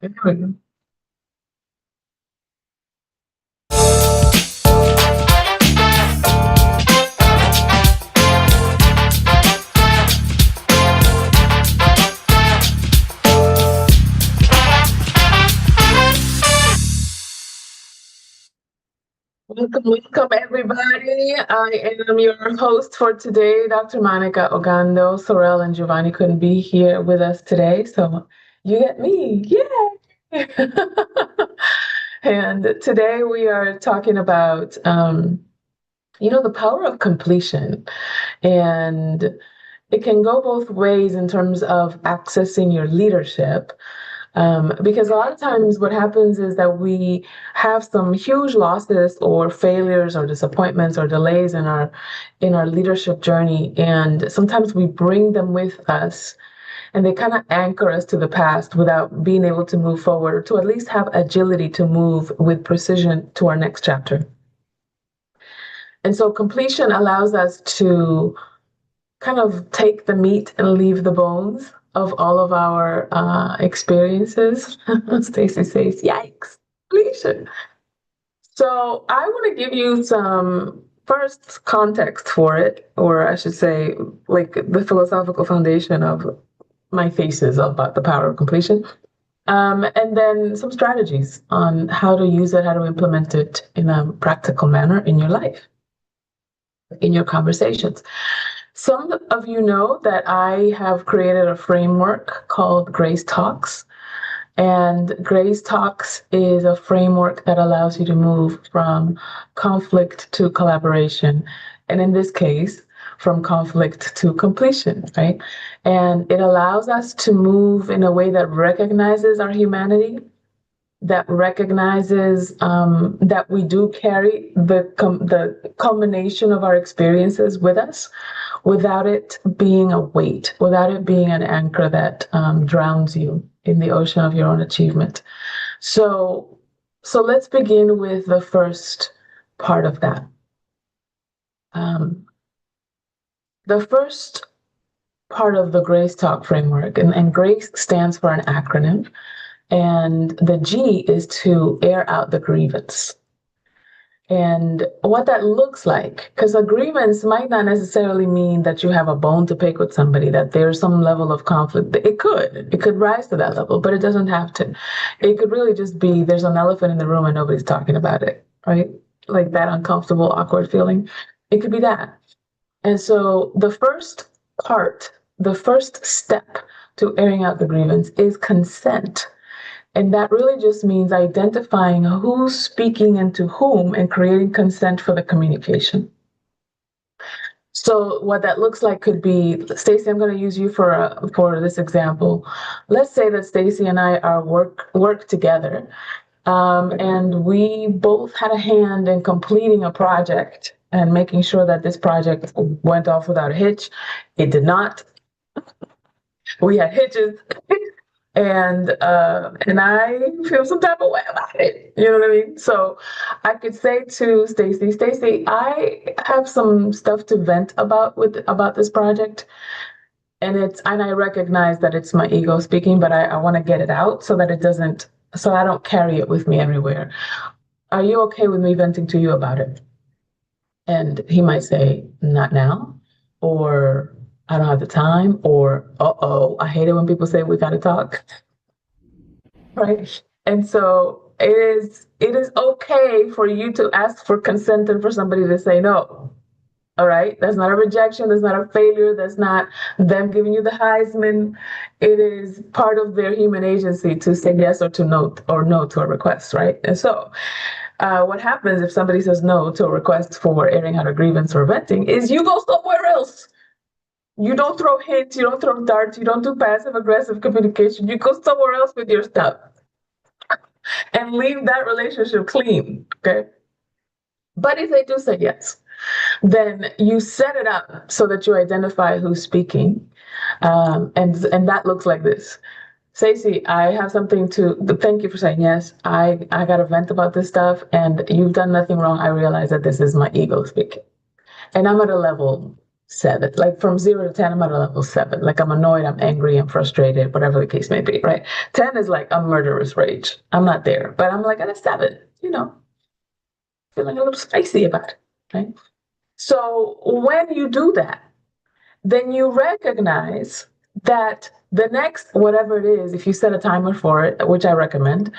There we go. Welcome, everybody. I am your host for today, Dr. Monica Ogando. Sorel and Giovanni couldn't be here with us today, so you get me. Yay! And today we are talking about, the power of completion. And it can go both ways in terms of accessing your leadership. Because a lot of times what happens is that we have some huge losses or failures or disappointments or delays in our leadership journey, and sometimes we bring them with us, and they kind of anchor us to the past without being able to move forward, or to at least have agility to move with precision to our next chapter. And so completion allows us to kind of take the meat and leave the bones of all of our experiences. Stacy says, "Yikes, completion." So I want to give you some first context for it, or I should say, like the philosophical foundation of my thesis about the power of completion. And then some strategies on how to use it, how to implement it in a practical manner in your life, in your conversations. Some of you know that I have created a framework called Grace Talks. And Grace Talks is a framework that allows you to move from conflict to collaboration. And in this case, from conflict to completion, right? And it allows us to move in a way that recognizes our humanity, that recognizes that we do carry the culmination of our experiences with us, without it being a weight, without it being an anchor that drowns you in the ocean of your own achievement. So let's begin with the first part of that. The first part of the Grace Talk framework, and Grace stands for an acronym, and the G is to air out the grievance. And what that looks like, because a grievance might not necessarily mean that you have a bone to pick with somebody, that there's some level of conflict. It could rise to that level, but it doesn't have to. It could really just be there's an elephant in the room and nobody's talking about it, right? Like that uncomfortable, awkward feeling. It could be that. And so the first step to airing out the grievance is consent. And that really just means identifying who's speaking and to whom and creating consent for the communication. So what that looks like could be, Stacy, I'm going to use you for this example. Let's say that Stacy and I are work together, and we both had a hand in completing a project and making sure that this project went off without a hitch. It did not. We had hitches. And I feel some type of way about it. You know what I mean? So I could say to Stacy, I have some stuff to vent about this project. And I recognize that it's my ego speaking, but I want to get it out so that so I don't carry it with me everywhere. Are you okay with me venting to you about it? And he might say, not now, or I don't have the time, or I hate it when people say we got to talk. Right. And so it is okay for you to ask for consent and for somebody to say no. All right. That's not a rejection. That's not a failure. That's not them giving you the Heisman. It is part of their human agency to say yes or no to a request. Right. And so what happens if somebody says no to a request for airing out a grievance or venting is you go somewhere else. You don't throw hints, you don't throw darts, you don't do passive aggressive communication. You go somewhere else with your stuff and leave that relationship clean. Okay. But if they do say yes, then you set it up so that you identify who's speaking. And that looks like this. Stacey, I have something thank you for saying yes. I got to vent about this stuff, and you've done nothing wrong. I realize that this is my ego speaking. And I'm at a level 7. Like from 0 to 10, I'm at a level 7. Like I'm annoyed, I'm angry, I'm frustrated, whatever the case may be, right? 10 is like a murderous rage. I'm not there, but I'm like at a 7, feeling a little spicy about it, right? So when you do that, then you recognize that the next, whatever it is, if you set a timer for it, which I recommend,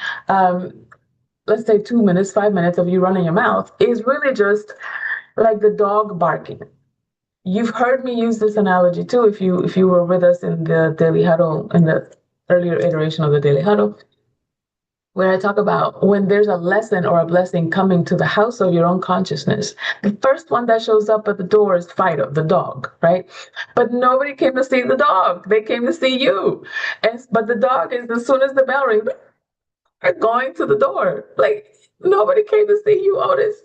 let's say 2 minutes, 5 minutes of you running your mouth is really just like the dog barking. You've heard me use this analogy too. If you were with us in the daily huddle, in the earlier iteration of the daily huddle, where I talk about when there's a lesson or a blessing coming to the house of your own consciousness, the first one that shows up at the door is Fido, the dog, right? But nobody came to see the dog. They came to see you. But the dog is, as soon as the bell rings, are going to the door. Like nobody came to see you, Otis.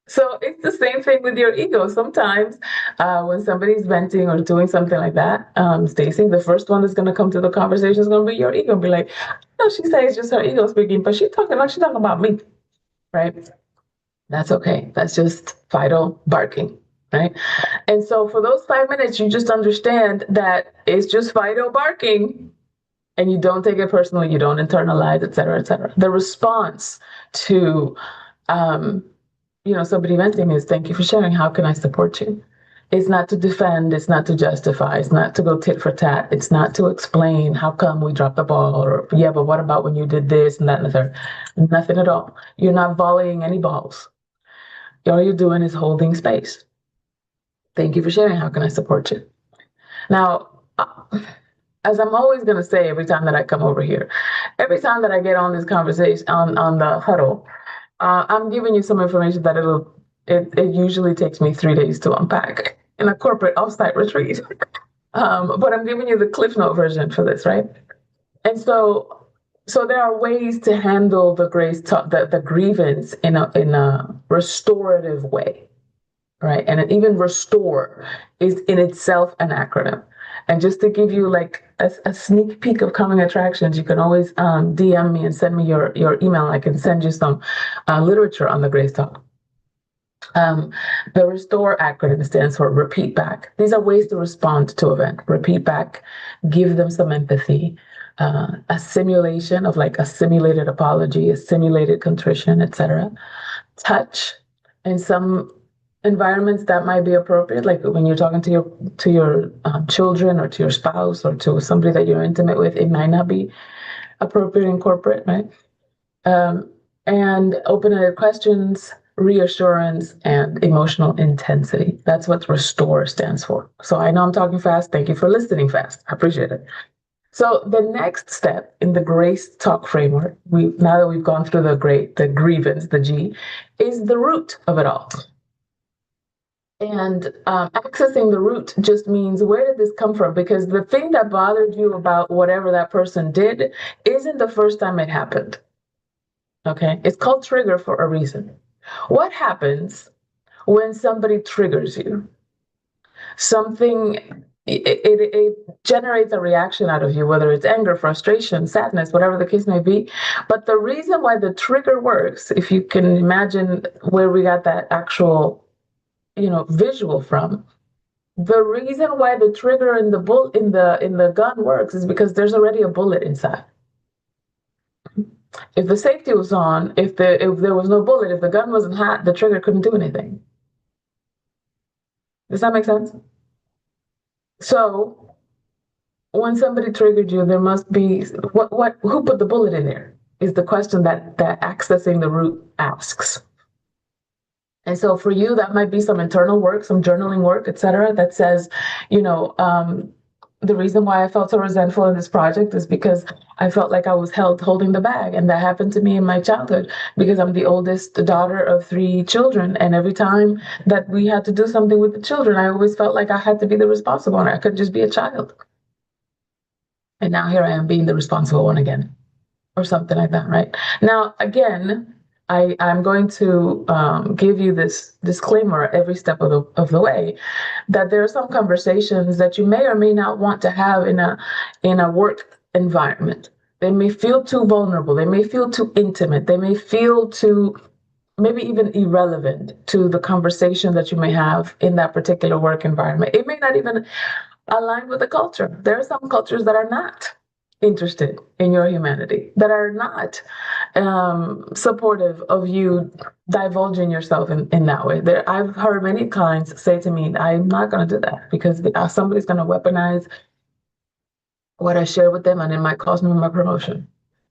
So it's the same thing with your ego. Sometimes when somebody's venting or doing something like that, Stacey, the first one that's going to come to the conversation is going to be your ego. Be like, no, she says it's just her ego speaking, but she's talking about me, right? That's okay. That's just Fido barking, right? And so for those 5 minutes, you just understand that it's just Fido barking, and you don't take it personally. You don't internalize, et cetera, et cetera. The response to somebody venting is, thank you for sharing. How can I support you? It's not to defend. It's not to justify. It's not to go tit for tat. It's not to explain how come we dropped the ball or, yeah, but what about when you did this and that and the third? Nothing at all. You're not volleying any balls. All you're doing is holding space. Thank you for sharing. How can I support you? Now, as I'm always going to say every time that I come over here, every time that I get on this conversation, on the huddle, I'm giving you some information that it usually takes me 3 days to unpack in a corporate offsite retreat. But I'm giving you the Cliff Note version for this, right? And so there are ways to handle the the grievance in a restorative way, right? And even restore is in itself an acronym. And just to give you like a sneak peek of coming attractions, you can always DM me and send me your email. I can send you some literature on the Grace Talk. The RESTORE acronym stands for repeat back. These are ways to respond to event. Repeat back, give them some empathy, a simulation of like a simulated apology, a simulated contrition, etc. Touch, in some environments that might be appropriate, like when you're talking to your children or to your spouse or to somebody that you're intimate with, it might not be appropriate in corporate, right? And open-ended questions, reassurance, and emotional intensity. That's what RESTORE stands for. So I know I'm talking fast. Thank you for listening fast. I appreciate it. So the next step in the Grace Talk framework, now that we've gone through the grievance, the G, is the root of it all. And accessing the root just means, where did this come from? Because the thing that bothered you about whatever that person did isn't the first time it happened. Okay? It's called trigger for a reason. What happens when somebody triggers you? It generates a reaction out of you, whether it's anger, frustration, sadness, whatever the case may be. But the reason why the trigger works, if you can imagine where we got that actual visual from, the reason why the trigger in the gun works is because there's already a bullet inside. If the safety was on, if there was no bullet, if the gun wasn't hot, the trigger couldn't do anything. Does that make sense? So when somebody triggered you, there must be who put the bullet in there is the question that accessing the root asks. And so for you, that might be some internal work, some journaling work, et cetera, that says, the reason why I felt so resentful in this project is because I felt like I was holding the bag. And that happened to me in my childhood because I'm the oldest daughter of 3 children. And every time that we had to do something with the children, I always felt like I had to be the responsible one. I couldn't just be a child. And now here I am being the responsible one again, or something like that, right? Now, again, I'm going to give you this disclaimer every step of the way, that there are some conversations that you may or may not want to have in a work environment. They may feel too vulnerable. They may feel too intimate. They may feel too maybe even irrelevant to the conversation that you may have in that particular work environment. It may not even align with the culture. There are some cultures that are not interested in your humanity, that are not supportive of you divulging yourself in that way. I've heard many clients say to me, I'm not going to do that because somebody's going to weaponize what I share with them and it might cost me my promotion.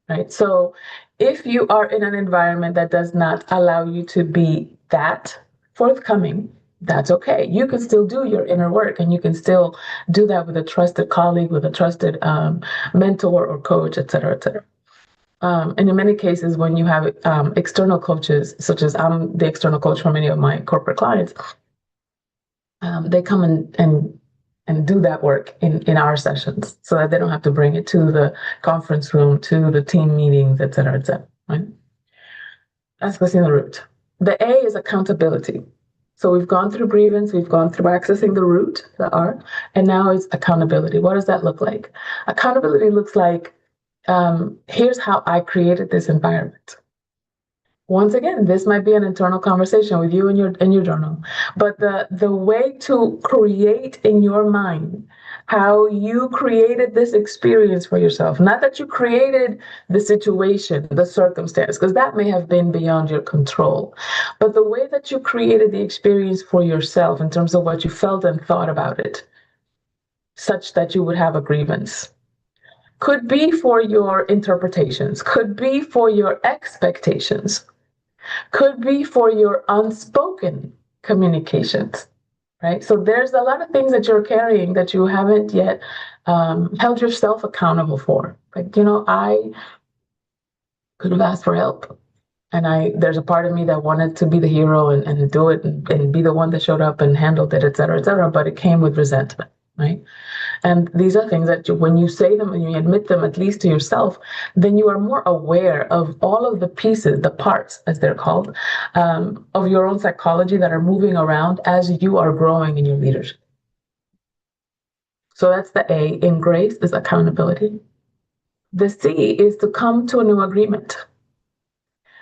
Right. So if you are in an environment that does not allow you to be that forthcoming, that's okay. You can still do your inner work and you can still do that with a trusted colleague, with a trusted mentor or coach, et cetera, et cetera. And in many cases, when you have external coaches, such as I'm the external coach for many of my corporate clients, they come and do that work in our sessions so that they don't have to bring it to the conference room, to the team meetings, et cetera, right? Accessing the root. The A is accountability. So we've gone through grievance, we've gone through accessing the root, the R, and now it's accountability. What does that look like? Accountability looks like, here's how I created this environment. Once again, this might be an internal conversation with you in your journal, but the way to create in your mind how you created this experience for yourself, not that you created the situation, the circumstance, because that may have been beyond your control, but the way that you created the experience for yourself in terms of what you felt and thought about it, such that you would have a grievance. Could be for your interpretations, could be for your expectations, could be for your unspoken communications, right? So there's a lot of things that you're carrying that you haven't yet held yourself accountable for. Like, I could have asked for help. And there's a part of me that wanted to be the hero and do it and be the one that showed up and handled it, et cetera, but it came with resentment, right? And these are things that when you say them and you admit them, at least to yourself, then you are more aware of all of the pieces, the parts, as they're called, of your own psychology that are moving around as you are growing in your leadership. So that's the A. In grace is accountability. The C is to come to a new agreement.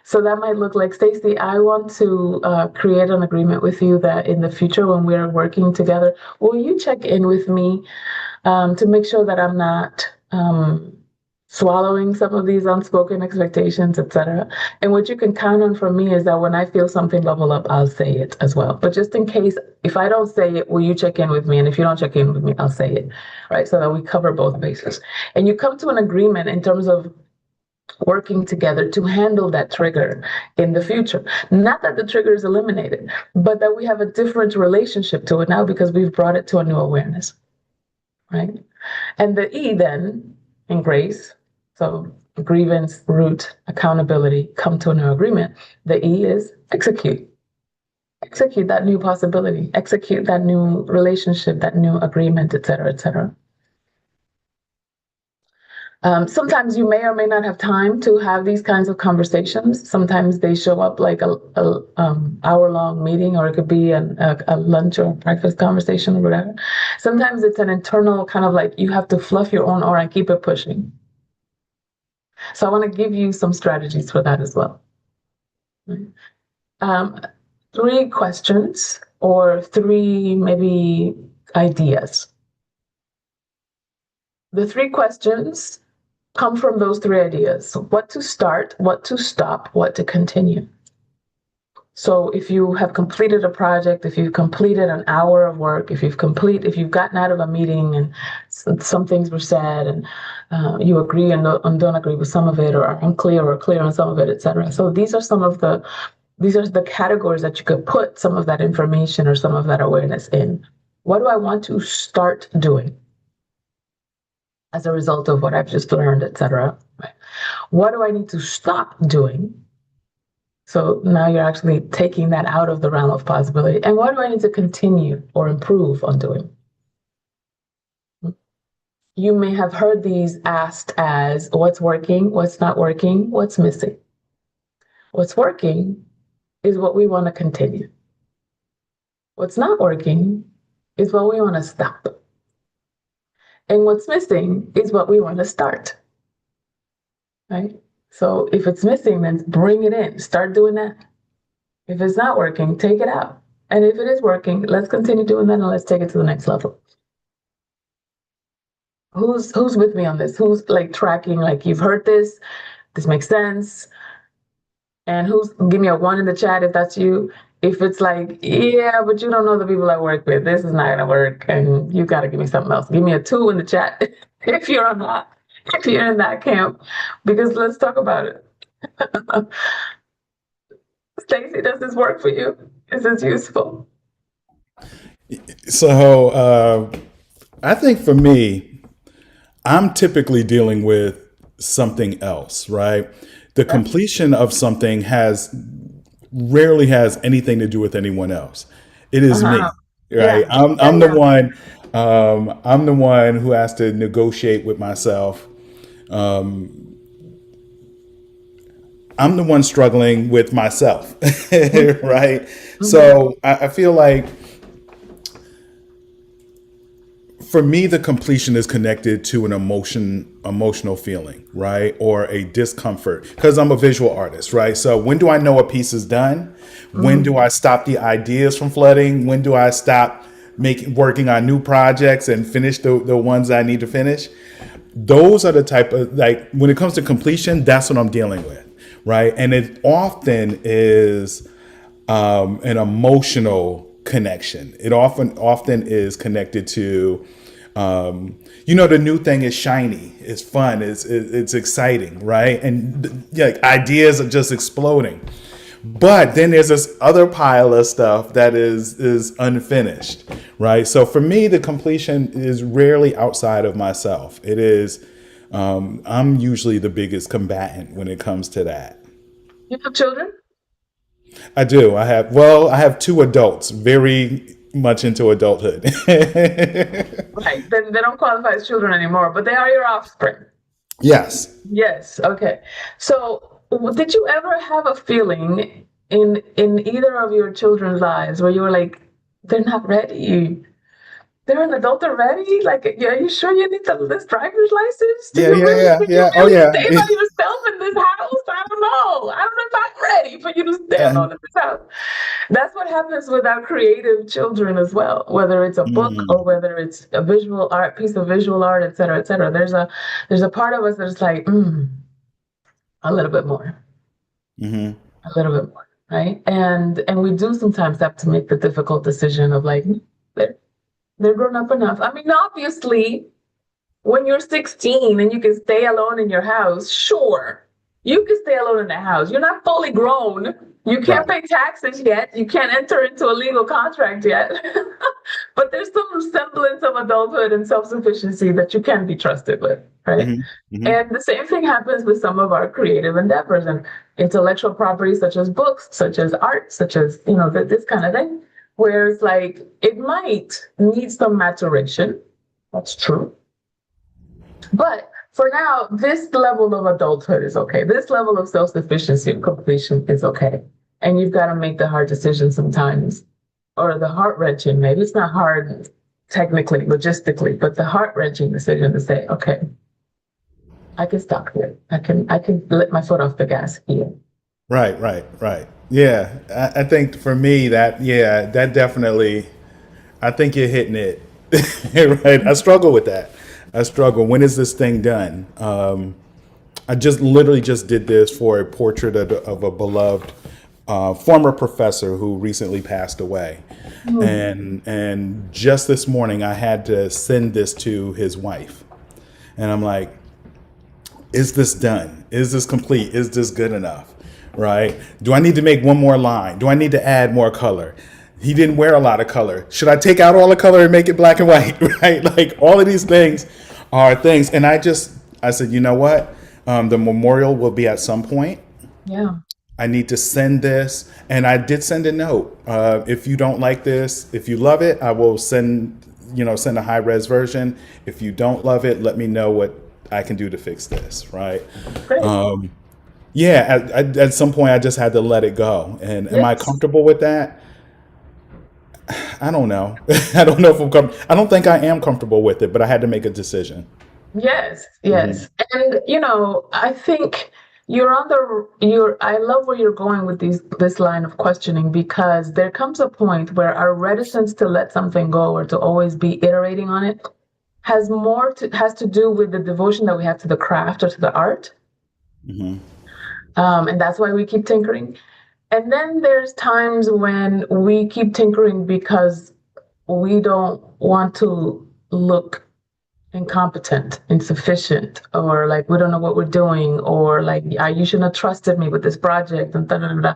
So that might look like, Stacey, I want to create an agreement with you that in the future when we're working together, will you check in with me to make sure that I'm not swallowing some of these unspoken expectations, et cetera. And what you can count on from me is that when I feel something level up, I'll say it as well. But just in case, if I don't say it, will you check in with me? And if you don't check in with me, I'll say it, right? So that we cover both bases. And you come to an agreement in terms of working together to handle that trigger in the future. Not that the trigger is eliminated, but that we have a different relationship to it now because we've brought it to a new awareness, right? And the E then, in grace, so grievance, root, accountability, come to a new agreement. The E is execute. Execute that new possibility, execute that new relationship, that new agreement, et cetera, et cetera. Sometimes you may or may not have time to have these kinds of conversations. Sometimes they show up like a hour-long meeting, or it could be a lunch or breakfast conversation or whatever. Sometimes it's an internal kind of like you have to fluff your own aura and keep it pushing. So I want to give you some strategies for that as well. 3 questions or 3 maybe ideas. The 3 questions come from those 3 ideas. What to start, what to stop, what to continue. So if you have completed a project, if you've completed an hour of work, if you've gotten out of a meeting and some things were said and you agree and don't agree with some of it, or are unclear or clear on some of it, et cetera. So these are the categories that you could put some of that information or some of that awareness in. What do I want to start doing as a result of what I've just learned, et cetera? What do I need to stop doing? So now you're actually taking that out of the realm of possibility. And what do I need to continue or improve on doing? You may have heard these asked as what's working, what's not working, what's missing. What's working is what we want to continue. What's not working is what we want to stop. And what's missing is what we want to start. Right? So if it's missing, then bring it in. Start doing that. If it's not working, take it out. And if it is working, let's continue doing that and let's take it to the next level. Who's with me on this? Who's like tracking, like you've heard this makes sense. And who's give me a one in the chat if that's you. If it's like, yeah, but you don't know the people I work with, this is not gonna work, and you gotta give me something else. Give me a two in the chat if you're on that, if you're in that camp, because let's talk about it. Stacy, does this work for you? Is this useful? So I think for me, I'm typically dealing with something else, right? The completion of something has rarely has anything to do with anyone else. It is Uh-huh. me, right? Yeah. Yeah, I'm the yeah. one. I'm the one who has to negotiate with myself. I'm the one struggling with myself, right? Mm-hmm. So I feel like for me, the completion is connected to an emotional feeling, right? Or a discomfort because I'm a visual artist, right? So when do I know a piece is done? When Mm-hmm. do I stop the ideas from flooding? When do I stop working on new projects and finish the ones I need to finish? Those are the type of, like, when it comes to completion, that's what I'm dealing with, right? And it often is an emotional connection. It often is connected to, the new thing is shiny, it's fun, it's exciting, right? And yeah, like, ideas are just exploding. But then there's this other pile of stuff that is unfinished, right? So for me, the completion is rarely outside of myself. It is. I'm usually the biggest combatant when it comes to that. You have children? I do. I have two adults, very much into adulthood. Right. Then they don't qualify as children anymore, but they are your offspring. Yes. Yes. Okay. So, did you ever have a feeling in either of your children's lives where you were like, they're not ready? They're an adult already? Like, yeah, are you sure you need this driver's license? Yeah, yeah, yeah, Can you yeah. Oh, really yeah. stay by yourself in this house? I don't know. I don't know if I'm ready for you to stay alone And in this house. That's what happens with our creative children as well, whether it's a book or mm, whether it's a visual art, piece of visual art, et cetera, et cetera. There's a part of us that's like, a little bit more, hmm a little bit more, right? And we do sometimes have to make the difficult decision of like, they're, they're grown up enough. I mean, obviously, when you're 16 and you can stay alone in your house, sure, you can stay alone in the house. You're not fully grown. You can't right. pay taxes yet. You can't enter into a legal contract yet. But there's some semblance of adulthood and self sufficiency that you can be trusted with, right? hmm hmm And the same thing happens with some of our creative endeavors and intellectual properties, such as books, such as art, such as, this kind of thing, where it's like it might need some maturation. That's true. But for now, this level of adulthood is okay. This level of self sufficiency and completion is okay. And you've got to make the hard decision sometimes, or the heart wrenching. Maybe it's not hard technically, logistically, but the heart wrenching decision to say, okay, I can stop here. I can let my foot off the gas here. Right, right, right. Yeah. I think for me that definitely, I think you're hitting it. Right. I struggle with that. I struggle. When is this thing done? I just literally just did this for a portrait of a beloved former professor who recently passed away, Mm. and just this morning I had to send this to his wife, and I'm like, is this done? Is this complete? Is this good enough? Right? Do I need to make one more line? Do I need to add more color? He didn't wear a lot of color. Should I take out all the color and make it black and white? Right? Like, all of these things are things. And I said, you know what? The memorial will be at some point. Yeah. I need to send this. And I did send a note. If you don't like this, if you love it, I will send a high res version. If you don't love it, let me know what I can do to fix this. Right. Great. Yeah. At some point, I just had to let it go. And am I Yes. comfortable with that? I don't know. I don't know if I don't think I am comfortable with it, but I had to make a decision. Yes. hmm Yes. And, I think. I love where you're going with this line of questioning, because there comes a point where our reticence to let something go or to always be iterating on it has to do with the devotion that we have to the craft or to the art. Mm-hmm. And that's why we keep tinkering. And then there's times when we keep tinkering because we don't want to look incompetent, insufficient, or like we don't know what we're doing, or like you shouldn't have trusted me with this project, and da, da, da, da.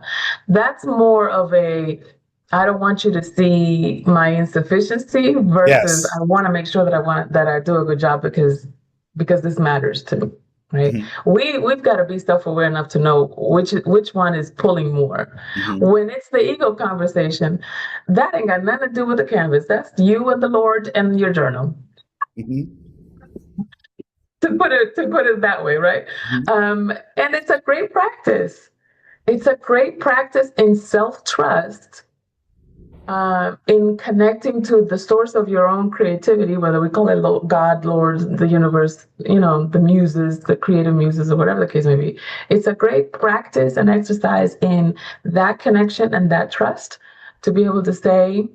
That's more of a I don't want you to see my insufficiency versus Yes. I want to make sure that I do a good job because this matters to me. Right? Mm-hmm. We've got to be self-aware enough to know which one is pulling more. Mm-hmm. When it's the ego conversation, that ain't got nothing to do with the canvas. That's you and the Lord and your journal, Mm-hmm. to put it that way, right? Mm-hmm. And it's a great practice. It's a great practice in self trust, in connecting to the source of your own creativity, whether we call it God, Lord, the universe, the muses, the creative muses, or whatever the case may be. It's a great practice and exercise in that connection and that trust to be able to say,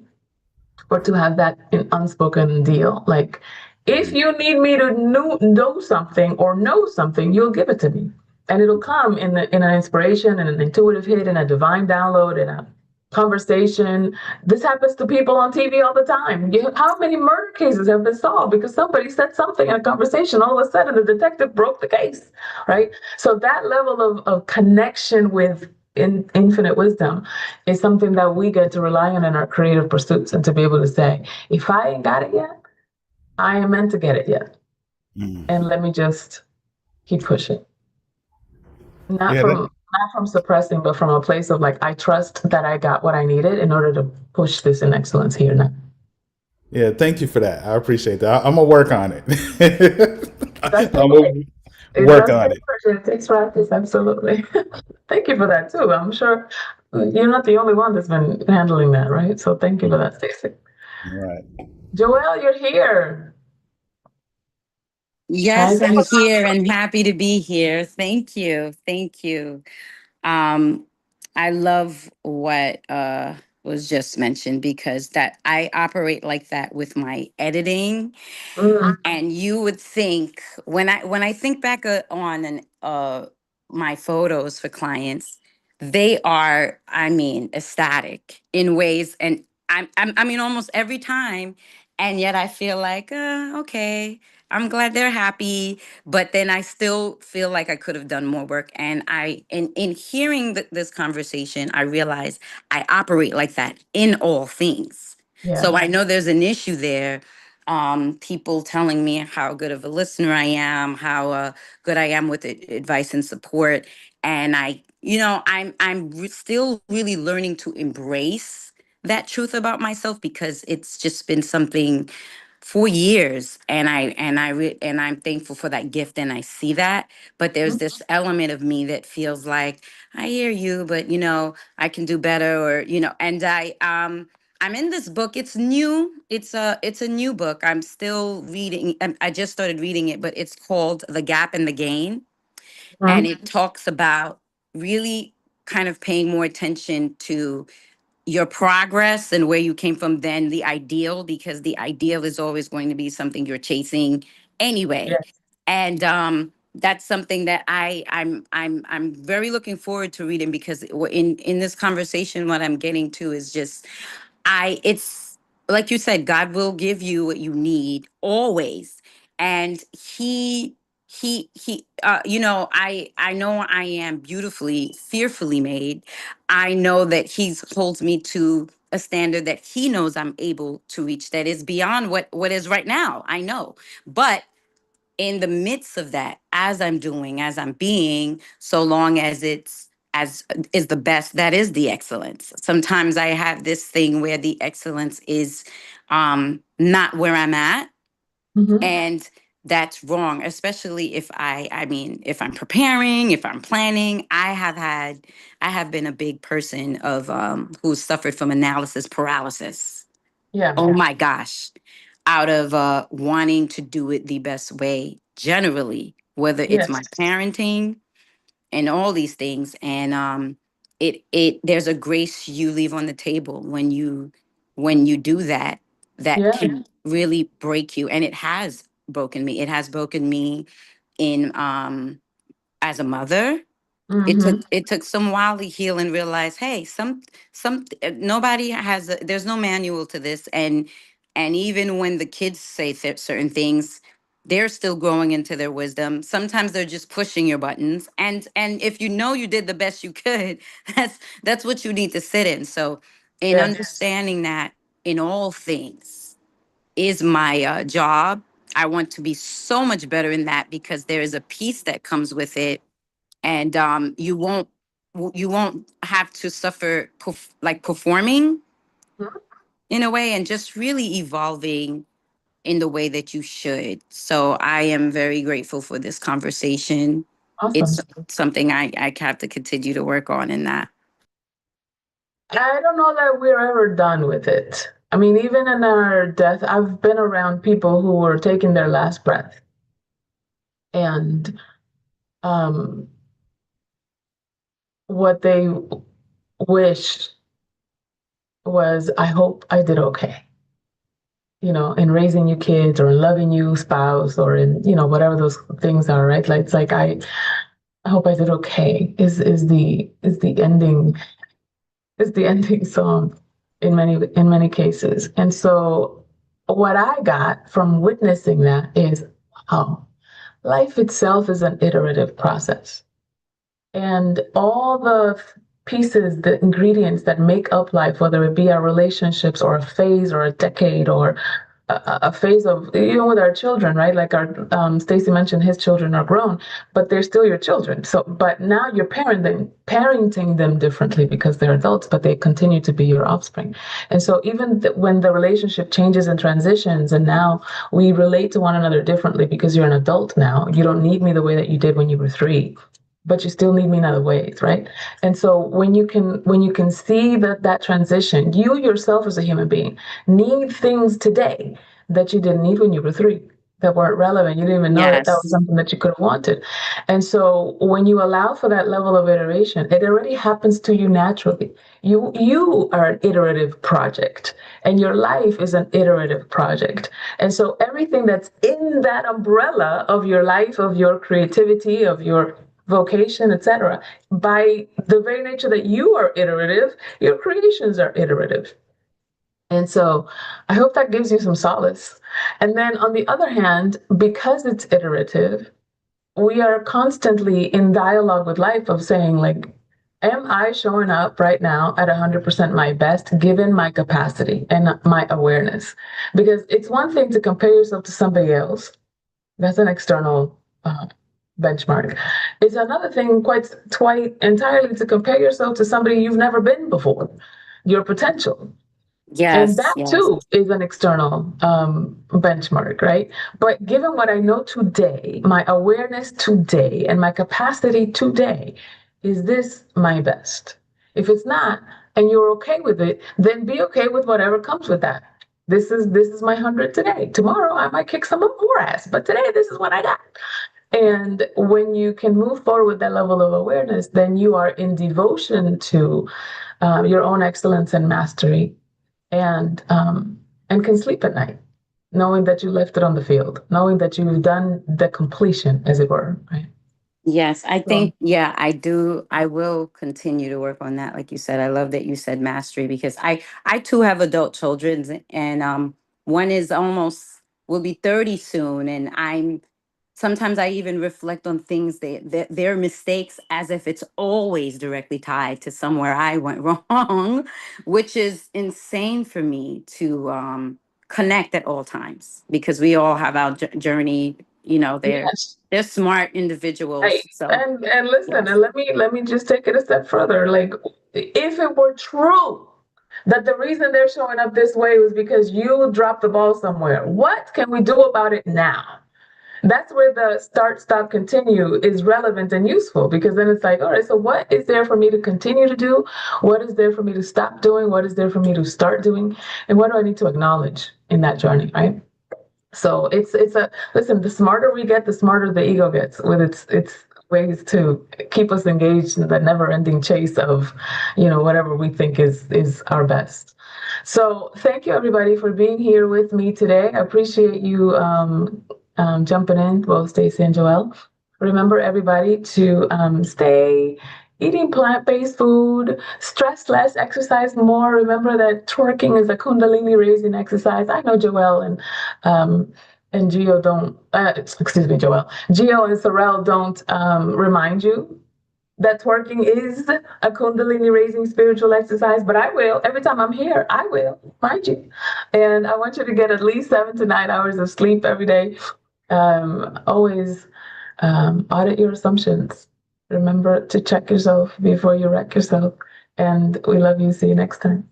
or to have that unspoken deal. Like, if Mm-hmm. you need me to know something or know something, you'll give it to me. And it'll come in an inspiration and an intuitive hit and a divine download and a conversation. This happens to people on TV all the time. How many murder cases have been solved because somebody said something in a conversation? All of a sudden, the detective broke the case, right? So that level of connection with infinite wisdom is something that we get to rely on in our creative pursuits, and to be able to say, if I ain't got it yet, I am meant to get it yet. And let me just keep pushing. Not Yeah. from not from suppressing, but from a place of like, I trust that I got what I needed in order to push this in excellence here now. Yeah. Thank you for that. I appreciate that. I'm gonna work on it. That's I'm okay. gonna It work does on take it. pressure. It takes practice. Absolutely. Thank you for that too. I'm sure you're not the only one that's been handling that, right? So thank you for that, Stacey. All right. Joelle, you're here. Hi, Yes, I'm Joelle. here and happy to be here. Thank you. Thank you. Um, I love what was just mentioned because that I operate like that with my editing. Mm, And you would think when I think back on my photos for clients, they are, I mean, ecstatic in ways, and I mean, almost every time, and yet I feel like, okay, I'm glad they're happy, but then I still feel like I could have done more work. And in hearing this conversation, I realize I operate like that in all things. yeah. So I know there's an issue there, people telling me how good of a listener I am, how good I am with advice and support, and I'm still really learning to embrace that truth about myself because it's just been something for years, and I'm thankful for that gift, and I see that. But there's this element of me that feels like I hear you, but I can do better, or and I'm in this book. It's new. It's a new book. I'm still reading. I just started reading it, but it's called The Gap and the Gain, and Mm, it talks about really kind of paying more attention to your progress and where you came from than the ideal, because the ideal is always going to be something you're chasing anyway. yes. And that's something that I'm very looking forward to reading, because in this conversation, what I'm getting to is just, it's like you said, God will give you what you need always. And I know I am beautifully, fearfully made. I know that he holds me to a standard that he knows I'm able to reach, that is beyond what is right now. I know. But in the midst of that, as I'm being, so long as it's as is the best, that is the excellence. Sometimes I have this thing where the excellence is not where I'm at, Hmm. and that's wrong, especially if if I'm preparing, if I'm planning. I have been a big person of who's suffered from analysis paralysis. Yeah. Oh my gosh. Out of wanting to do it the best way, generally, whether it's my Yes. parenting, and all these things. And it there's a grace you leave on the table when you do that, that Yeah. can really break you. And it has broken me. It has broken me in as a mother. Mm-hmm. It took some while to heal and realize, hey, nobody has there's no manual to this. And even when the kids say certain things, they're still growing into their wisdom. Sometimes they're just pushing your buttons, and if you know you did the best you could, that's what you need to sit in. So in Yes. understanding that in all things is my job, I want to be so much better in that, because there is a peace that comes with it. And you won't have to suffer like performing Mhm. in a way, and just really evolving in the way that you should. So I am very grateful for this conversation. Awesome. It's something I have to continue to work on in that. I don't know that we're ever done with it. I mean, even in our death, I've been around people who were taking their last breath, and um, what they wish was, I hope I did okay. In raising your kids or in loving you spouse or in, whatever those things are, right? Like it's like I hope I did okay is the ending song in many cases. And so what I got from witnessing that is, wow, life itself is an iterative process. And all the pieces, the ingredients that make up life, whether it be our relationships or a phase or a decade or a phase of, even with our children, right? Like our Stacy mentioned, his children are grown, but they're still your children. So, but now you're parenting them differently because they're adults, but they continue to be your offspring. And so even when the relationship changes and transitions, and now we relate to one another differently because you're an adult now. You don't need me the way that you did when you were 3, but you still need me in other ways, right? And so when you can see that transition, you yourself as a human being need things today that you didn't need when you were 3, that weren't relevant. You didn't even know that was Yes. something that you could have wanted. And so when you allow for that level of iteration, it already happens to you naturally. You are an iterative project, and your life is an iterative project. And so everything that's in that umbrella of your life, of your creativity, of your vocation, etc., by the very nature that you are iterative, your creations are iterative. And so I hope that gives you some solace. And then on the other hand, because it's iterative, we are constantly in dialogue with life of saying, like, am I showing up right now at 100% my best, given my capacity and my awareness? Because it's one thing to compare yourself to somebody else. That's an external benchmark. It's another thing quite entirely to compare yourself to somebody you've never been before, your potential. And Yes. that Yes. too is an external benchmark, right? But given what I know today, my awareness today, and my capacity today, is this my best? If it's not, and you're okay with it, then be okay with whatever comes with that. This is my 100 today. Tomorrow I might kick some more ass, but today this is what I got. And when you can move forward with that level of awareness, then you are in devotion to your own excellence and mastery, and can sleep at night, knowing that you left it on the field, knowing that you've done the completion, as it were. Right. Yes, I So think, yeah, I do. I will continue to work on that. Like you said, I love that you said mastery, because I too have adult children, and one is almost will be 30 soon, and I'm sometimes I even reflect on things their mistakes as if it's always directly tied to somewhere I went wrong, which is insane for me to connect at all times, because we all have our journey. yes, They're smart right. individuals. So And listen, yes. and let me just take it a step further. Like, if it were true that the reason they're showing up this way was because you dropped the ball somewhere, what can we do about it now? That's where the start, stop, continue is relevant and useful, because then it's like, all right, so what is there for me to continue to do? What is there for me to stop doing? What is there for me to start doing? And what do I need to acknowledge in that journey, right? So it's a listen, the smarter we get, the smarter the ego gets with its ways to keep us engaged in the never-ending chase of, whatever we think is our best. So thank you, everybody, for being here with me today. I appreciate you jumping in, both Stacey and Joelle. Remember, everybody, to stay eating plant-based food, stress less, exercise more. Remember that twerking is a Kundalini raising exercise. I know Joelle and Gio don't, excuse me, Joelle. Gio and Sorrel don't remind you that twerking is a Kundalini raising spiritual exercise, but I will. Every time I'm here, I will, mind you. And I want you to get at least 7 to 9 hours of sleep every day. Always audit your assumptions. Remember to check yourself before you wreck yourself. And we love you. See you next time.